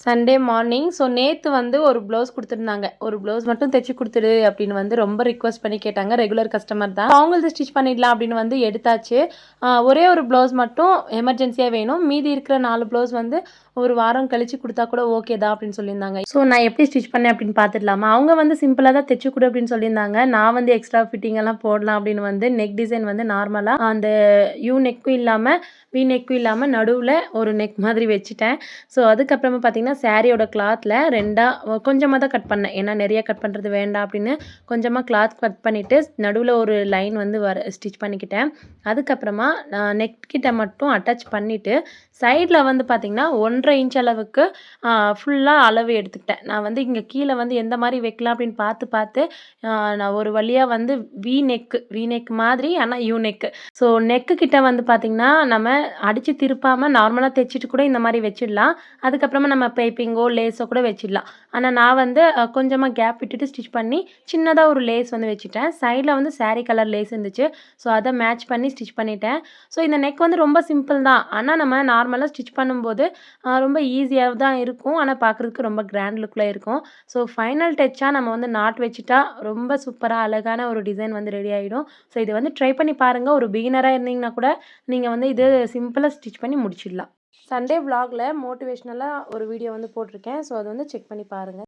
Sunday morning. So நேற்று வந்து ஒரு ப்ளவுஸ் கொடுத்துருந்தாங்க. ஒரு ப்ளவுஸ் மட்டும் தைச்சி கொடுத்துடு அப்படின்னு வந்து ரொம்ப ரிக்வஸ்ட் பண்ணி கேட்டாங்க. ரெகுலர் கஸ்டமர் தான். அவங்களது ஸ்டிச் பண்ணிடலாம் அப்படின்னு வந்து எடுத்தாச்சு. ஒரே ஒரு ப்ளவுஸ் மட்டும் எமர்ஜென்சியாக வேணும். மீதி இருக்கிற 4 ப்ளவுஸ் வந்து ஒரு வாரம் கழிச்சு கொடுத்தா கூட ஓகே தான் அப்படின்னு சொல்லியிருந்தாங்க. ஸோ நான் எப்படி ஸ்டிச் பண்ணேன் அப்படின்னு பார்த்துடலாமா? அவங்க வந்து சிம்பிளாக தான் தைச்சி கொடு அப்படின்னு சொல்லியிருந்தாங்க. நான் வந்து எக்ஸ்ட்ரா ஃபிட்டிங் எல்லாம் போடலாம் அப்படின்னு வந்து நெக் டிசைன் வந்து நார்மலாக அந்த யூ நெக்கும் இல்லாமல் வி நெக்கும் இல்லாமல் நடுவில் ஒரு நெக் மாதிரி வச்சுட்டேன். ஸோ அதுக்கப்புறமா பார்த்தீங்கன்னா சாரியோட கிளாத்தில் கொஞ்சமாக தான் கட் பண்ணேன். ஏன்னா நிறைய கட் பண்ணுறது வேண்டாம் அப்படின்னு கொஞ்சமாக கிளாத் கட் பண்ணிவிட்டு நடுவில் ஒரு லைன் வந்து ஸ்டிச் பண்ணிக்கிட்டேன். அதுக்கப்புறமா நெக் கிட்ட மட்டும் அட்டாச் பண்ணிவிட்டு சைடில் வந்து பார்த்திங்கன்னா 1.5 இன்ச் அளவுக்கு ஃபுல்லாக அளவு எடுத்துக்கிட்டேன். நான் வந்து இங்கே கீழே வந்து எந்த மாதிரி வைக்கலாம் அப்படின்னு பார்த்து நான் ஒரு வழியாக வந்து வி நெக் மாதிரி ஆனால் யூ நெக்கு. ஸோ நெக்கு கிட்ட வந்து பார்த்திங்கன்னா நம்ம அடித்து திருப்பாமல் நார்மலாக தைச்சிட்டு கூட இந்த மாதிரி வச்சிடலாம். அதுக்கப்புறமா நம்ம பைப்பிங்கோ லேஸோ கூட வச்சிடலாம். ஆனால் நான் வந்து கொஞ்சமாக கேப் விட்டுட்டு ஸ்டிச் பண்ணி சின்னதாக ஒரு லேஸ் வந்து வச்சுட்டேன். சைடில் வந்து சாரீ கலர் லேஸ் இருந்துச்சு. ஸோ அதை மேட்ச் பண்ணி ஸ்டிச் பண்ணிட்டேன். ஸோ இந்த நெக் வந்து ரொம்ப சிம்பிள் தான். ஆனால் நம்ம நார்மலாக ஸ்டிச் பண்ணும்போது ரொம்ப ஈஸியாக தான் இருக்கும். ஆனால் பார்க்குறதுக்கு ரொம்ப கிராண்ட் லுக்கில் இருக்கும். ஸோ ஃபைனல் டச்சாக நம்ம வந்து நாட் வச்சுட்டா ரொம்ப சூப்பராக அழகான ஒரு டிசைன் வந்து ரெடி ஆகிடும். ஸோ இது வந்து ட்ரை பண்ணி பாருங்கள். ஒரு பிகினராக இருந்தீங்கன்னா கூட நீங்கள் வந்து இது சிம்பிளாக ஸ்டிச் பண்ணி முடிச்சிடலாம். சண்டே விலாகில் மோட்டிவேஷ்னலாக ஒரு வீடியோ வந்து போட்டிருக்கேன். ஸோ அது வந்து செக் பண்ணி பாருங்கள்.